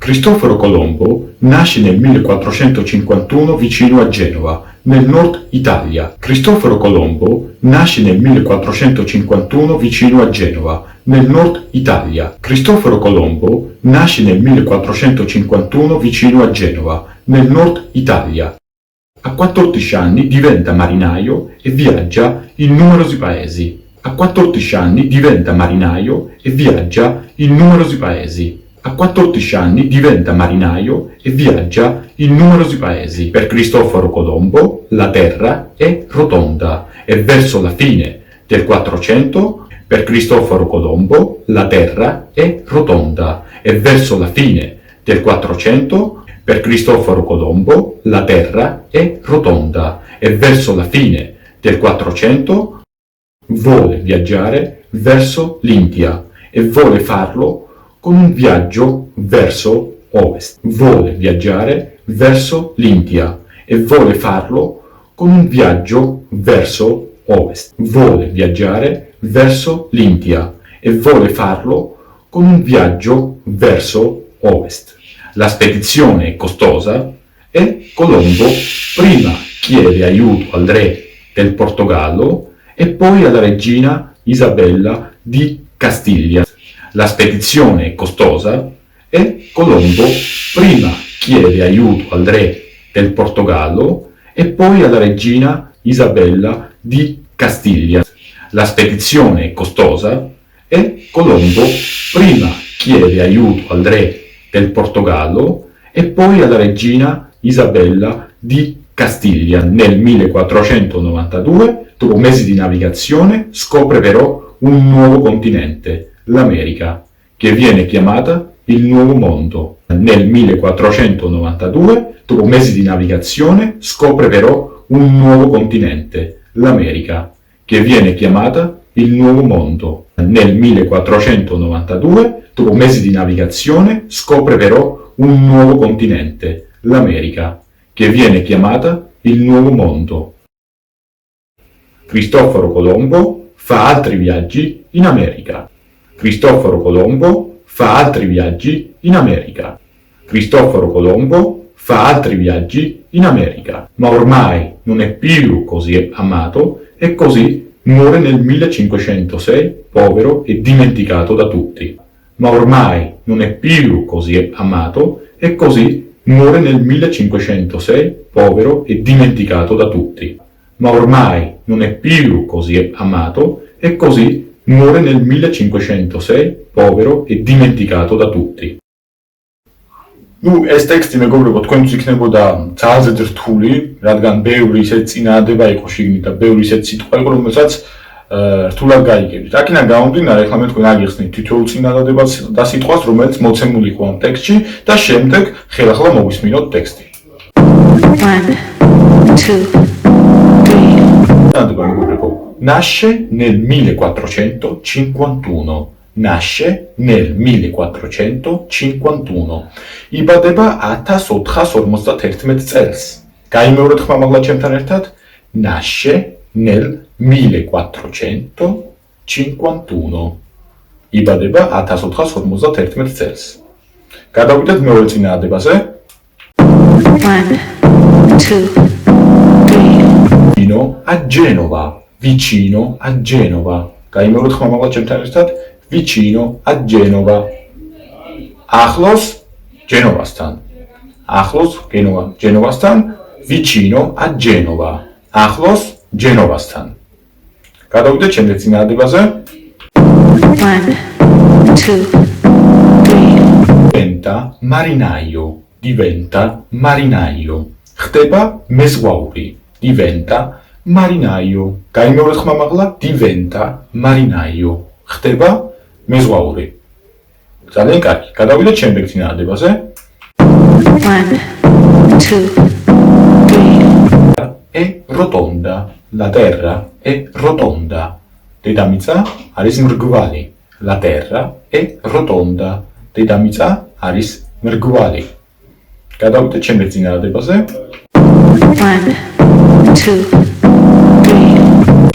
Cristoforo Colombo nasce nel 1451 vicino a Genova, nel nord Italia. Cristoforo Colombo nasce nel 1451 vicino a Genova, nel nord Italia. Cristoforo Colombo nasce nel 1451 vicino a Genova, nel nord Italia. A 14 anni diventa marinaio e viaggia in numerosi paesi. A 14 anni diventa marinaio e viaggia in numerosi paesi. A 14 anni diventa marinaio e viaggia in numerosi paesi. Per Cristoforo Colombo la Terra è rotonda e verso la fine del 400 per Cristoforo Colombo la Terra è rotonda e verso la fine del 400 per Cristoforo Colombo la Terra è rotonda e verso la fine del 400 vuole viaggiare verso l'India e vuole farlo con un viaggio verso ovest. Vuole viaggiare verso l'India e vuole farlo con un viaggio verso ovest. Vuole viaggiare verso l'India e vuole farlo con un viaggio verso ovest. La spedizione è costosa e Colombo prima chiede aiuto al re del Portogallo e poi alla regina Isabella di Castiglia. La spedizione è costosa e Colombo prima chiede aiuto al re del Portogallo e poi alla regina Isabella di Castiglia. La spedizione è costosa e Colombo prima chiede aiuto al re del Portogallo e poi alla regina Isabella di Castiglia. Nel 1492, dopo mesi di navigazione, scopre però un nuovo continente, l'America, che viene chiamata il Nuovo Mondo. Nel 1492, dopo mesi di navigazione, scopre però un nuovo continente, l'America, che viene chiamata il Nuovo Mondo. Nel 1492, dopo mesi di navigazione, scopre però un nuovo continente, l'America, che viene chiamata il Nuovo Mondo. Cristoforo Colombo fa altri viaggi in America. Cristoforo Colombo fa altri viaggi in America. Cristoforo Colombo fa altri viaggi in America, ma ormai non è più così amato e così muore nel 1506, povero e dimenticato da tutti. Ma ormai non è più così amato e così muore nel 1506, povero e dimenticato da tutti. Ma ormai non è più così amato e così muore nel 1506, povero e dimenticato da tutti. ეს ტექსტი მეგობრებო თქვენთვის იქნებოდა ძალზე რთული, რადგან ბევრი ისეთ წინადადება იყო შიგნით და ბევრი ისეთ სიტყვა იყო, რომელსაც რთულად გაიგებთ. აქედან გამომდინარე, ახლა მე თქვენ აგიხსნით თითოეულ წინადადებას და სიტყვას, რომელიც მოცემული იყო ამ ტექსტში და შემდეგ ხელახლა მოვისმინოთ ტექსტი. 1, 2, 3. Nasce nel 1451. Nasce nel 1451. იბადება 1451 წელს. გაიმეორეთ ხმამაღლა ჩემთან ერთად. Nasce nel 1451. იბადება 1451 წელს. გადავიდეთ მეორე წინადადებაზე. 1, 2, 3. Vicino a Genova. Vicino a Genova. გაიმეორეთ ხმამაღლა ჩემთან ერთად. Vicino a Genova. Ახლოს Genovastan. Ახლოს Genovastan. Vicino a Genova. Ახლოს Genovastan. გადავიდეთ შემდეგ წინადადებაზე. 1, 2, 3. Diventa marinaio. Diventa marinaio. ხდება მეზღვაური. Diventa marinaio. გაიმეორეთ ხმამაღლა. Diventa marinaio. ხდება მეზღვაური. ძალიან კარგი. გადავიდეთ შემდეგ წინადადებაზე. 1, 2, 3. È rotonda. La terra è rotonda. დედამიწა არის მრგვალი. La terra è rotonda. დედამიწა არის მრგვალი. გადავიდეთ შემდეგ წინადადებაზე. 1, 2, 3.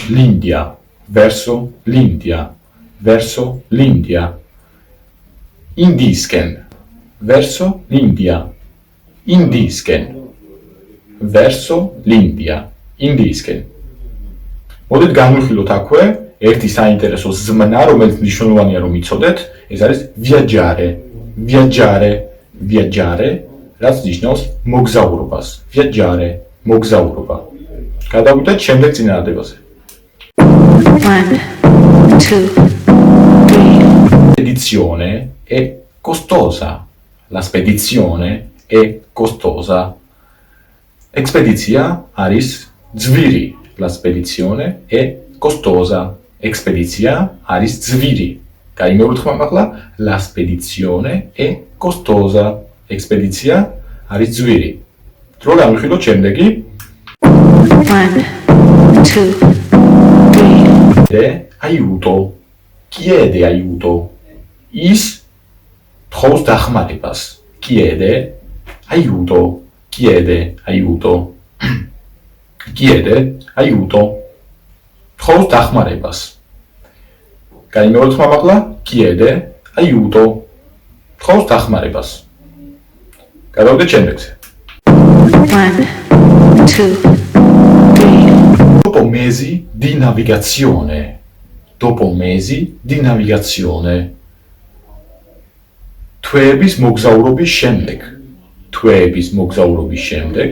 L'India. Verso l'India. Verso l'India. Indisken. verso l'India, Indiisკენ, verso l'India, Indiisკენ. მოდით განვიხილოთ აქვე ერთი საინტერესო ზმნა, რომელიც მნიშვნელოვანია რომ იცოდეთ, ეს არის viaggiare, viaggiare, viaggiare, რაც ნიშნავს მოგზაურობას, viaggiare, მოგზაურობა. გადავიდეთ შემდეგ წინადადებაზე. 1, 2, 3. Spedizione è costosa. La spedizione è costosa. Expediția არის ძვირი. La spedizione è costosa. Expediția არის ძვირი. გაიმეოროთ ხმა ახლა. La spedizione è costosa. Expediția არის ძვირი. რო გამიხილოთ შემდეგი 1, 2, 3. aiuto. Chiede aiuto. Is თხოვს დახმარებას. Chiede aiuto. Chiede aiuto. Chiede aiuto. თხოვს დახმარებას. გაიმეოროთ ხმა ახლა. Chiede aiuto. თხოვს დახმარებას. გადავიდეთ შემდეგზე. 1, 2, 3. Dopo mesi di navigazione. Dopo mesi di navigazione. თვეების მოგზაურობის შემდეგ. თვეების მოგზაურობის შემდეგ.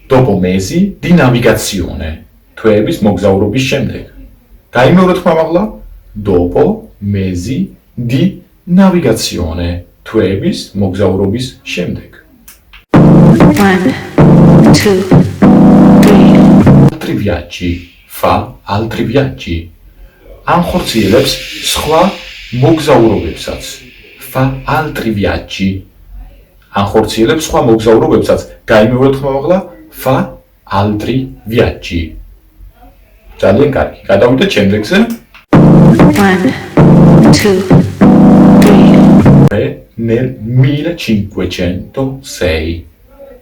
Dopo mesi di navigazione. თვეების მოგზაურობის შემდეგ. გაიმეოროთ ხმა ახლა. Dopo mesi di navigazione. თვეების მოგზაურობის შემდეგ. 1, 2, 3. Altri viaggi. Fa altri viaggi. ანხორციელებს სხვა მოგზაურობებსაც. Fa altri viaggi. ანხორციელებს სხვა მოგზაურობებსაც. გაიმეოროთ ხმა ახლა. Fa altri viaggi. ძალიან კარგი. გადავიდეთ შემდეგზე. 1, 2, 3. Nel 1506.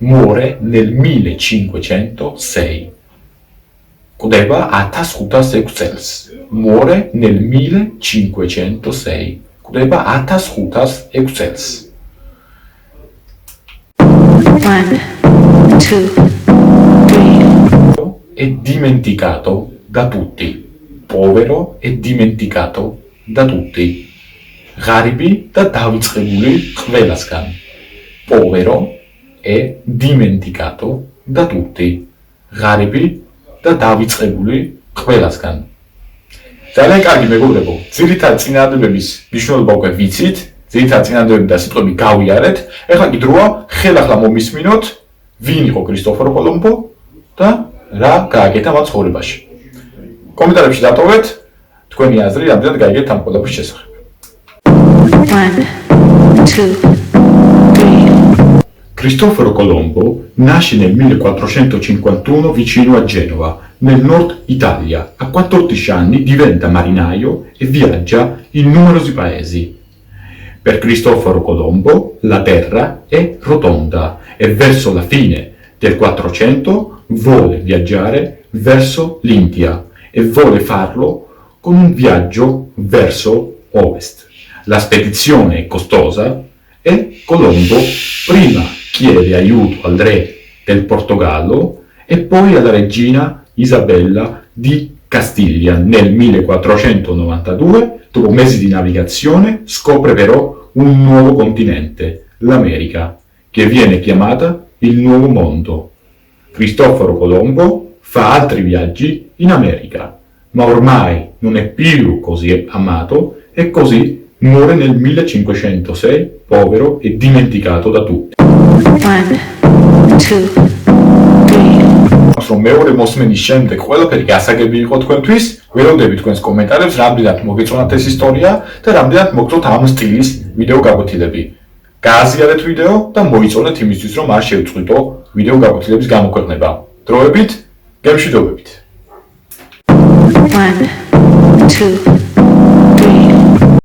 Muore nel 1506. კვდება 1506 წელს. Muore nel 1506. კვდება 1506 წელს. 1, 2, 3. È dimenticato da tutti. Povero e dimenticato da tutti. ღარიბი და დავიწყებული ყველასგან. Povero e dimenticato da tutti. ღარიბი და დავიწყებული ყველასგან. ძალიან კარგი მეგობრებო, ძირითად წინადადებების მნიშვნელობა უკვე ვიცით, ძირითად წინადადებები და სიტყვები გავიარეთ. ეხლა კი დროა ხელახლა მომისმინოთ, ვინ იყო კრისტოფორო კოლომბო და რა გააკეთა მათ ცხოვრებაში. კომენტარებში დატოვეთ თქვენი აზრი, რამდენად გაიგეთ ამ ყველაფრის შესახებ. 1, 2, 3. Cristoforo Colombo nasce nel 1451 vicino a Genova, nel nord Italia. A 14 anni diventa marinaio e viaggia in numerosi paesi. Per Cristoforo Colombo la Terra è rotonda e verso la fine del 400 vuole viaggiare verso l'India e vuole farlo con un viaggio verso ovest. La spedizione è costosa e Colombo prima chiede aiuto al re del Portogallo e poi alla regina Isabella di Castiglia. Nel 1492, dopo mesi di navigazione, scopre però un nuovo continente, l'America, che viene chiamata il Nuovo Mondo. Cristoforo Colombo fa altri viaggi in America, ma ormai non è più così amato e così muore nel 1506, povero e dimenticato da tutti. 1, 2, 3. რომ მეორე მოსმენის შემდეგ ყველაფერი გასაგები იყო თქვენთვის, ველოდები თქვენს კომენტარებს, რამდენად მოგეწონათ ეს ისტორია და რამდენად მოგწონთ ამ სტილის ვიდეო გაკვეთილები. გააზიარეთ ვიდეო და მოიწონეთ იმისთვის, რომ არ შევწყვიტო ვიდეო გაკვეთილების გამოქვეყნება. დროებით, გემშვიდობებით. 1, 2,